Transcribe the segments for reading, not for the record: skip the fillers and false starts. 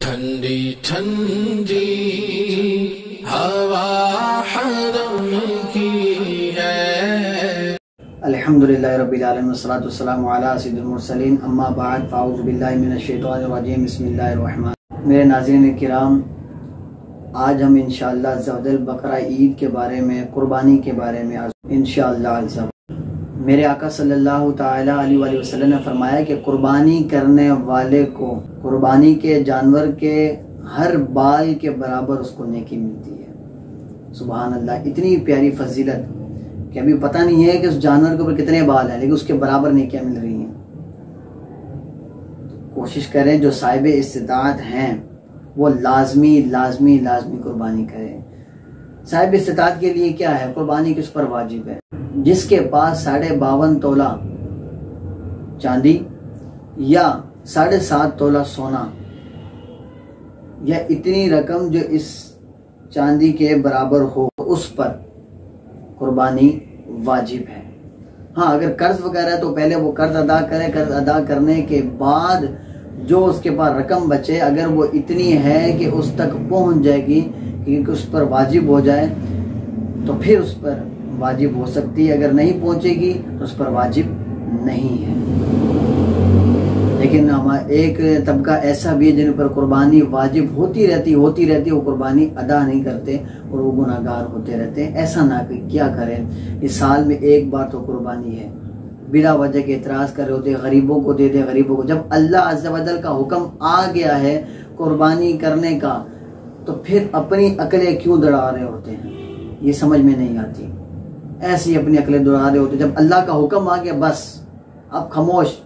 ठंडी ठंडी हवा हरम की है। अल्हम्दुलिल्लाह रब्बिल आलमीन वस्सलातु वस्सलामु अला सय्यिदिल मुरसलीन अम्मा बाद फ़अऊज़ु बिल्लाहि मिनश शैतानिर रजीम बिस्मिल्लाहिर रहमान। मेरे नाज़रीन किराम, आज हम इंशाअल्लाह ज़वदल बकरा ईद के बारे में, कुर्बानी के बारे में इंशाअल्लाह। मेरे आका सल्लल्लाहु ताला अलैहि वसल्लम ने फरमाया कि कुर्बानी करने वाले को कुर्बानी के जानवर के हर बाल के बराबर उसको नेकी मिलती है। सुभान अल्लाह, इतनी प्यारी फजीलत कि अभी पता नहीं है कि उस जानवर के ऊपर कितने बाल हैं, लेकिन उसके बराबर नेकियां मिल रही हैं। तो कोशिश करें, जो साहिब इस्तिताअत हैं वो लाजमी लाजमी लाजमी कुर्बानी करें। साहिब इस्तिताअत के लिए क्या है, कुर्बानी किस पर वाजिब है? जिसके पास 52.5 तोला चांदी या 7.5 तोला सोना या इतनी रकम जो इस चांदी के बराबर हो, उस पर कुर्बानी वाजिब है। हाँ, अगर कर्ज वगैरह है तो पहले वो कर्ज अदा करे। कर्ज अदा करने के बाद जो उसके पास रकम बचे, अगर वो इतनी है कि उस तक पहुंच जाएगी कि उस पर वाजिब हो जाए, तो फिर उस पर वाजिब हो सकती है। अगर नहीं पहुंचेगी तो उस पर वाजिब नहीं है। लेकिन हमारा एक तबका ऐसा भी है जिन पर कुर्बानी वाजिब होती रहती, वो कुर्बानी अदा नहीं करते और वो गुनाहगार होते रहते हैं। ऐसा ना क्या करें, इस साल में एक बार तो कुर्बानी है, बिला वजह के एतराज़ कर रहे होते, गरीबों को दे दे, गरीबों को। जब अल्लाह अज़्ज़ा वजल का हुक्म आ गया है कुर्बानी करने का, तो फिर अपनी अकलें क्यों दौड़ा रहे होते हैं, ये समझ में नहीं आती। ऐसी अपनी अकलें दौड़ा रहे होते। जब अल्लाह का हुक्म आ गया, बस अब खामोश।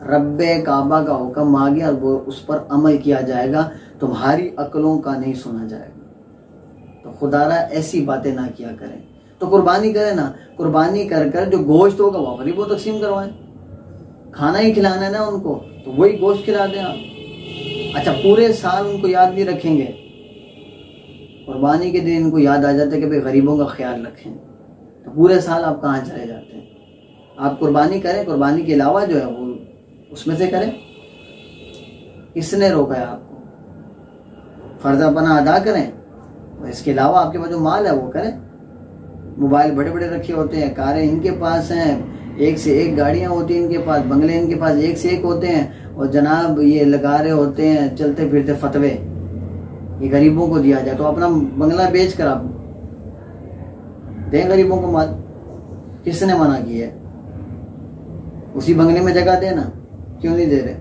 रब्बे काबा का हुक्म आ गया, वो उस पर अमल किया जाएगा, तुम्हारी अकलों का नहीं सुना जाएगा। तो खुदारा ऐसी बातें ना किया करें। तो कुर्बानी करें ना, कुर्बानी कर कर जो गोश्त होगा वो गरीबों को तकसीम करवाएं। खाना ही खिलाना है ना उनको, तो वही गोश्त खिला दें आप। अच्छा, पूरे साल उनको याद नहीं रखेंगे, कुर्बानी के दिन इनको याद आ जाता है कि भाई गरीबों का ख्याल रखें, तो पूरे साल आप कहाँ चले जाते हैं। आप कुर्बानी करें, कुर्बानी के अलावा जो है वो उसमें से करें। किसने रोका है आपको? फर्ज़ापना अदा करें, इसके अलावा आपके पास जो माल है वो करें। मोबाइल बड़े बड़े रखे होते हैं, कारें इनके पास हैं, एक से एक गाड़ियां होती हैं इनके पास, बंगले इनके पास एक से एक होते हैं, और जनाब ये लगा रहे होते हैं चलते फिरते फतवे, ये गरीबों को दिया जाए। तो अपना बंगला बेच कर आप दें गरीबों को माल। किसने मना किया है? उसी बंगले में जगह देना, क्यों नहीं दे रहे?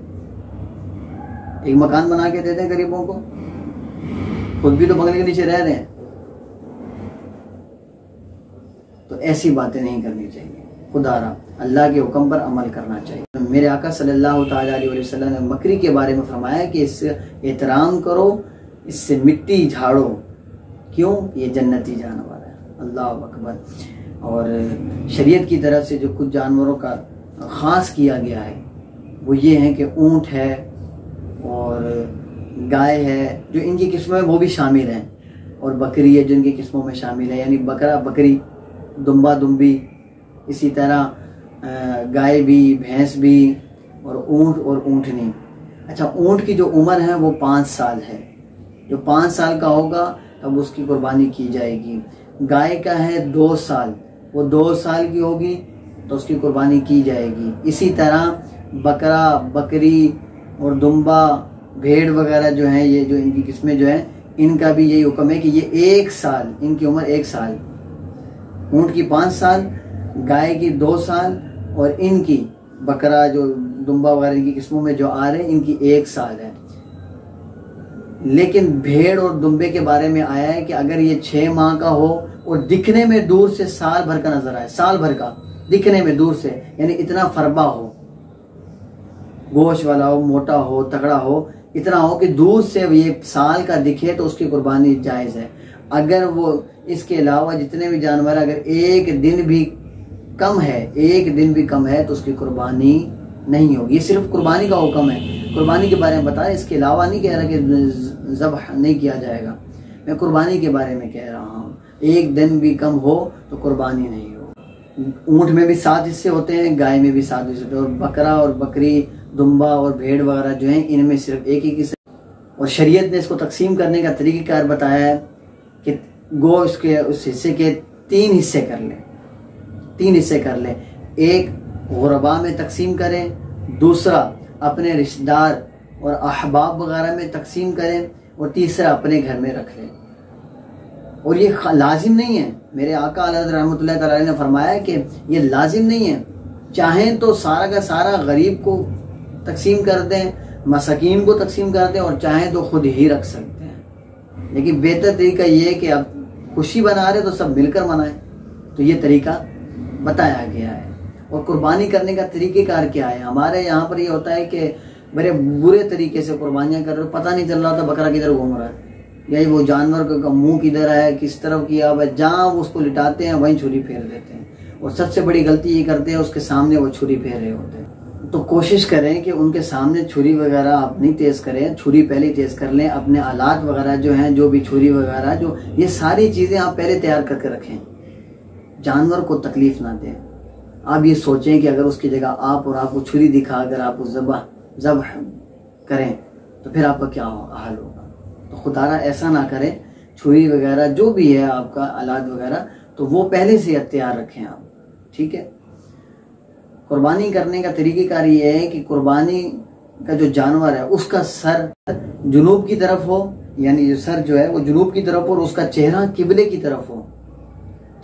एक मकान बना के दे दें गरीबों को, खुद भी तो बंगले के नीचे रह रहे हैं। तो ऐसी बातें नहीं करनी चाहिए। खुदारा अल्लाह के हुक्म पर अमल करना चाहिए। मेरे आका सल्लल्लाहु ताला अलैहि वसल्लम ने बकरी के बारे में फरमाया कि इससे एहतराम करो, इससे मिट्टी झाड़ो। क्यों? ये जन्नती जानवर है। अल्लाह अकबर। और शरीयत की तरफ से जो कुछ जानवरों का ख़ास किया गया है वो ये है कि ऊँट है और गाय है, जो इनकी किस्मों में वो भी शामिल हैं, और बकरी है जो इनकी किस्मों में शामिल है। यानी बकरा बकरी, दुम्बा दुम्बी, इसी तरह गाय भी, भैंस भी, और ऊँट और ऊँटनी। अच्छा, ऊँट की जो उम्र है वो 5 साल है। जो 5 साल का होगा तब उसकी कुर्बानी की जाएगी। गाय का है 2 साल, वो 2 साल की होगी तो उसकी कुर्बानी की जाएगी। इसी तरह बकरा, बकरी और दुम्बा, भेड़ वगैरह जो हैं, ये जो इनकी किस्में जो हैं, इनका भी यही हुक्म है कि ये 1 साल, इनकी उम्र 1 साल। ऊँट की 5 साल, गाय की 2 साल, और इनकी बकरा जो दुम्बा वगैरह इनकी किस्मों में जो आ रहे हैं, इनकी 1 साल है। लेकिन भेड़ और दुम्बे के बारे में आया है कि अगर ये 6 माह का हो और दिखने में दूर से साल भर का नजर आए, साल भर का दिखने में दूर से, यानी इतना फरबा हो, गोश्त वाला हो, मोटा हो, तगड़ा हो, इतना हो कि दूर से ये साल का दिखे, तो उसकी कुर्बानी जायज़ है। अगर वो इसके अलावा जितने भी जानवर अगर एक दिन भी कम है तो उसकी कुर्बानी नहीं होगी। ये सिर्फ कुर्बानी का हुक्म है, कुर्बानी के बारे में बताया, इसके अलावा नहीं कह रहा कि ज़ब्ह नहीं किया जाएगा। मैं कुर्बानी के बारे में कह रहा हूँ, एक दिन भी कम हो तो कुर्बानी नहीं हो। ऊँट में भी 7 हिस्से होते हैं, गाय में भी 7 हिस्से होते हैं, और बकरा और बकरी, दुम्बा और भेड़ वगैरह जो हैं, इनमें सिर्फ एक ही हिस्सा। और शरीयत ने इसको तकसीम करने का तरीक़ाकार बताया है कि गो इसके उस हिस्से के 3 हिस्से कर ले, 3 हिस्से कर ले। एक गुरबा में तकसीम करें, दूसरा अपने रिश्तेदार और अहबाब वगैरह में तकसीम करें, और तीसरा अपने घर में रख लें। और ये लाजिम नहीं है, मेरे आका अलैहि रहमतुल्लाह तआला ने फरमाया कि ये लाजिम नहीं है, चाहें तो सारा का सारा गरीब को तकसीम कर दें, मसाकीन को तकसीम कर दें, और चाहें तो खुद ही रख सकते हैं। लेकिन बेहतर तरीका ये है कि अब खुशी बना रहे तो सब मिलकर मनाएं। तो ये तरीका बताया गया है। और कुर्बानी करने का तरीक़ेकार क्या है? हमारे यहाँ पर ये होता है कि बड़े बुरे तरीके से कुर्बानियाँ कर रहे हो, पता नहीं चल रहा था बकरा किधर घूम रहा है, या वो जानवर का मुंह किधर है, किस तरफ किया हुआ है। जहाँ वो उसको लिटाते हैं वहीं छुरी फेर देते हैं, और सबसे बड़ी गलती ये करते हैं उसके सामने वो छुरी फेर रहे होते हैं। तो कोशिश करें कि उनके सामने छुरी वगैरह आप नहीं तेज़ करें, छुरी पहले ही तेज़ कर लें। अपने आलात वगैरह जो हैं, जो भी छुरी वगैरह जो ये सारी चीज़ें आप पहले तैयार करके रखें, जानवर को तकलीफ ना दें। आप ये सोचें कि अगर उसकी जगह आप और आपको छुरी दिखा अगर आप ज़बह करें तो फिर आपका क्या हाल होगा। तो खुदारा ऐसा ना करें, छुरी वगैरह जो भी है आपका आलात वगैरह तो वो पहले से तैयार रखें आप, ठीक है। कुर्बानी करने का तरीक़ेकार ये है कि कुर्बानी का जो जानवर है उसका सर जुनूब की तरफ हो, यानी जो सर जो है वो जुनूब की तरफ हो, और उसका चेहरा किबले की तरफ हो,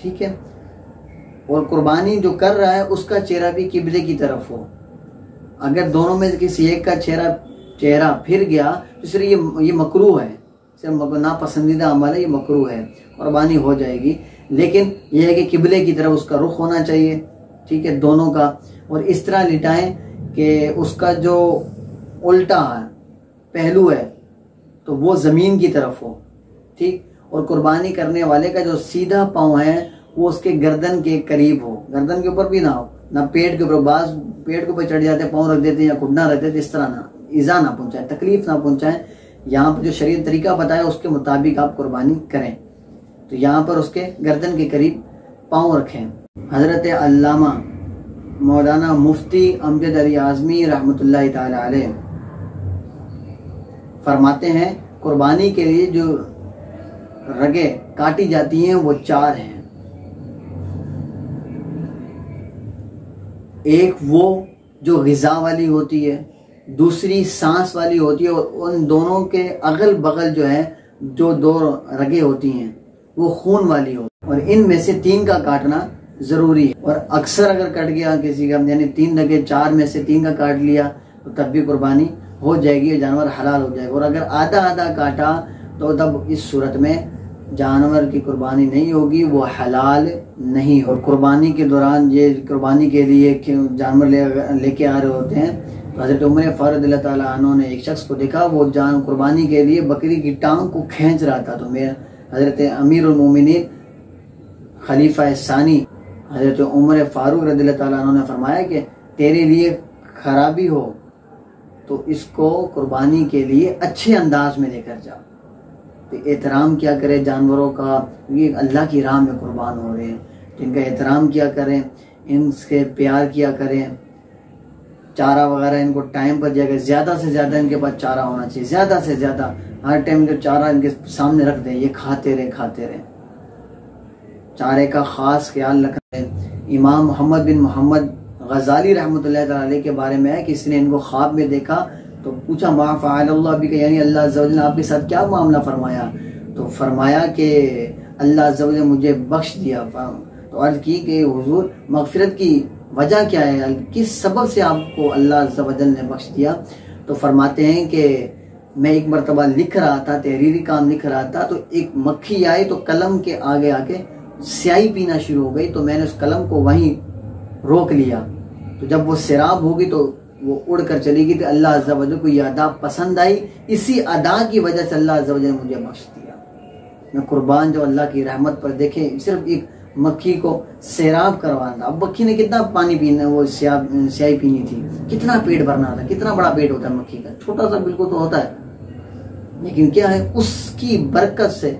ठीक है। और कुर्बानी जो कर रहा है उसका चेहरा भी किबले की तरफ हो। अगर दोनों में किसी एक का चेहरा फिर गया तो इसलिए ये मकरूह है, सिर्फ नापसंदीदा अमल है, ये मकरूह है, कुर्बानी हो जाएगी। लेकिन यह है कि किबले की तरफ उसका रुख होना चाहिए, ठीक है, दोनों का। और इस तरह लिटाएं कि उसका जो उल्टा पहलू है तो वो ज़मीन की तरफ हो, ठीक। और कुर्बानी करने वाले का जो सीधा पाँव है वो उसके गर्दन के करीब हो, गर्दन के ऊपर भी ना हो, ना पेट के ऊपर। बाज पेट के ऊपर चढ़ जाते हैं, पाँव रख देते हैं या घुटना रख देते हैं, इस तरह ना, ईज़ा ना पहुंचाए, तकलीफ ना पहुंचाएं। यहाँ पर जो शरीयत तरीका बताया उसके मुताबिक आप कुर्बानी करें। तो यहाँ पर उसके गर्दन के करीब पाँव रखें। हज़रत अल्लामा मौलाना मुफ्ती अमजद अली आज़मी रहमतुल्लाहि ताला अलैह फरमाते हैं कुर्बानी के लिए जो रगें काटी जाती हैं वो 4 हैं। एक वो जो ग़िज़ा वाली होती है, दूसरी सांस वाली होती है, और उन दोनों के अगल बगल जो है जो 2 रगें होती हैं वो खून वाली होती है। और इनमें से 3 का काटना ज़रूरी है। और अक्सर अगर कट गया किसी का, यानी 3 रगें 4 में से 3 का काट लिया तो तब भी कुर्बानी हो जाएगी, जानवर हलाल हो जाएगा। और अगर आधा आधा काटा तो तब इस सूरत में जानवर की कुर्बानी नहीं होगी, वो हलाल नहीं हो। कुर्बानी के दौरान ये कुर्बानी के लिए जानवर लेके आ रहे होते हैं। तो हज़रत उमर फारूक रज़ियल्लाहु ताला अन्हु ने एक शख्स को देखा, वो जान कुर्बानी के लिए बकरी की टांग को खींच रहा था। तो मेरे हज़रत अमीरुल मोमिनीन खलीफा सानी हज़रत उमर फारूक रज़ियल्लाहु ताला अन्हु ने फरमाया कि तेरे लिए खराबी हो तो इसको कुर्बानी के लिए अच्छे अंदाज में लेकर जा। तो एहतराम क्या करें जानवरों का, ये अल्लाह की राह में कुर्बान हो रहे हैं, तो इनका एहतराम किया करें, इनसे प्यार किया करें। चारा वगैरह इनको टाइम पर दिया, ज़्यादा से ज़्यादा इनके पास चारा होना चाहिए, ज़्यादा से ज़्यादा हर टाइम इनका चारा इनके सामने रख दें, ये खाते रहें। चारे का ख़ास ख्याल रखें। इमाम मोहम्मद बिन मोहम्मद गज़ाली रहमतुल्लाह तआला अलैह के बारे में है कि इसने इनको ख्वाब में देखा तो पूछा मा फ़अलल्लाह बिका, यानी अल्लाह अज़्ज़ा वजल ने आपके साथ क्या मामला फरमाया। तो फरमाया कि अल्लाह अज़्ज़ा वजल मुझे बख्श दिया। तो अर्ज़ की कि हुज़ूर मग़फ़िरत की वजह क्या है, किस सबब से आपको अल्लाह अज़्ज़ा वजल ने बख्श दिया। तो फरमाते हैं कि मैं एक मरतबा लिख रहा था, तहरीरी काम लिख रहा था, तो एक मक्खी आई तो कलम के आगे आके स्याही पीना शुरू हो गई। तो मैंने उस कलम को वहीं रोक लिया। तो जब वो सिराब होगी तो वो उड़ कर चली गई। तो अल्लाह अज़्ज़ा वजल को ये अदा पसंद आई, इसी अदा की वजह से अल्लाह अज़्ज़ा वजल ने मुझे बख्श दिया। मैं कुर्बान जो अल्लाह की रहमत पर देखें, सिर्फ एक मक्खी को सैराब करवाना था। अब मक्खी ने कितना पानी पीना, वो स्याही पीनी थी, कितना पेट भरना था, कितना बड़ा पेट होता है मक्खी का, छोटा सा बिल्कुल तो होता है, लेकिन क्या है उसकी बरकत से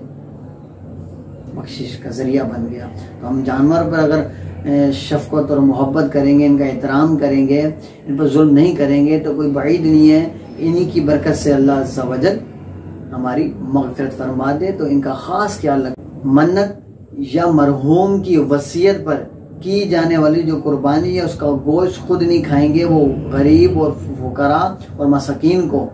बख्शिश का जरिया बन गया। तो हम जानवर पर अगर शफकत और मोहब्बत करेंगे, इनका एहतराम करेंगे, इन पर जुल्म नहीं करेंगे तो कोई बईद नहीं है, इन्हीं की बरकत से अल्लाह अज़्ज़ा वजल हमारी मग़फ़िरत फरमा दे। तो इनका ख़ास ख्याल रखें। मन्नत या मरहूम की वसीयत पर की जाने वाली जो कुर्बानी है उसका गोश्त खुद नहीं खाएंगे, वो गरीब और फुकरा और मसाकीन को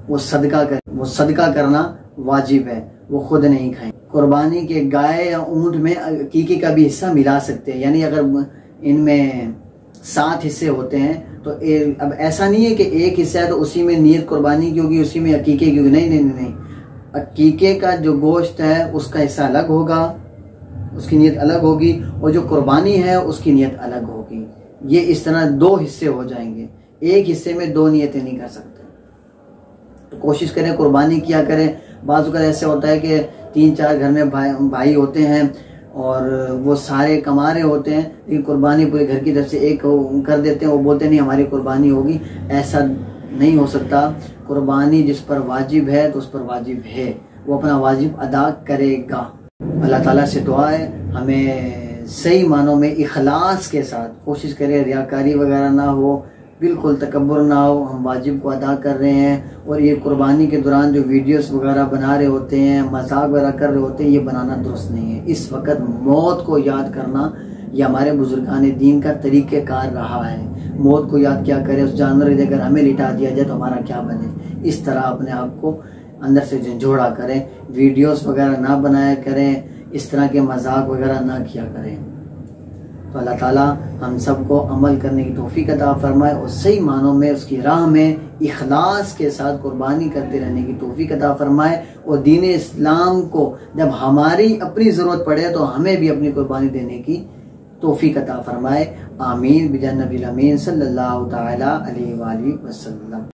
वो सदका करना वाजिब है, वो खुद नहीं खाएंगे। कुर्बानी के गाय या ऊँट में अकीके का भी हिस्सा मिला सकते हैं, यानी अगर इनमें 7 हिस्से होते हैं तो अब ऐसा नहीं है कि एक हिस्सा है तो उसी में नियत कुर्बानी की होगी, उसी में अकीके की होगी। नहीं, अकीके का जो गोश्त है उसका हिस्सा अलग होगा, उसकी नियत अलग होगी, और जो कुर्बानी है उसकी नियत अलग होगी। ये इस तरह 2 हिस्से हो जाएंगे, एक हिस्से में 2 नियतें नहीं कर सकते। तो कोशिश करें कुर्बानी किया करें। बाज़ अगर ऐसे होता है कि 3-4 घर में भाई होते हैं और वो सारे कमा रहे होते हैं, लेकिन कुर्बानी पूरे घर की तरफ से एक कर देते हैं, वो बोलते नहीं हमारी कुर्बानी होगी। ऐसा नहीं हो सकता। कुर्बानी जिस पर वाजिब है तो उस पर वाजिब है, वो अपना वाजिब अदा करेगा। अल्लाह ताला से दुआ है हमें सही मानों में इखलास के साथ कोशिश करें, रियाकारी वगैरह ना हो, बिल्कुल तकब्बुर ना हो, हम वाजिब को अदा कर रहे हैं। और ये कुर्बानी के दौरान जो वीडियोस वगैरह बना रहे होते हैं, मजाक वगैरह कर रहे होते हैं, ये बनाना दुरुस्त नहीं है। इस वक्त मौत को याद करना ये हमारे बुजुर्गान दीन का तरीक़ेकार रहा है। मौत को याद क्या करें, उस जानवर की अगर हमें लिटा दिया जाए तो हमारा क्या बने। इस तरह अपने आप को अंदर से झंझोड़ा करें, वीडियोस वगैरह ना बनाया करें, इस तरह के मजाक वगैरह ना किया करें। तो अल्लाह ताला हम सबको अमल करने की तौफीक अता फरमाए और सही मानों में उसकी राह में इखलास के साथ कुर्बानी करते रहने की तौफीक अता फरमाए। और दीन इस्लाम को जब हमारी अपनी ज़रूरत पड़े तो हमें भी अपनी कुर्बानी देने की तौफीक अता फरमाए। आमीन बिजान नबील अमीन सल्लल्लाहु तआला अलैहि वसल्लम।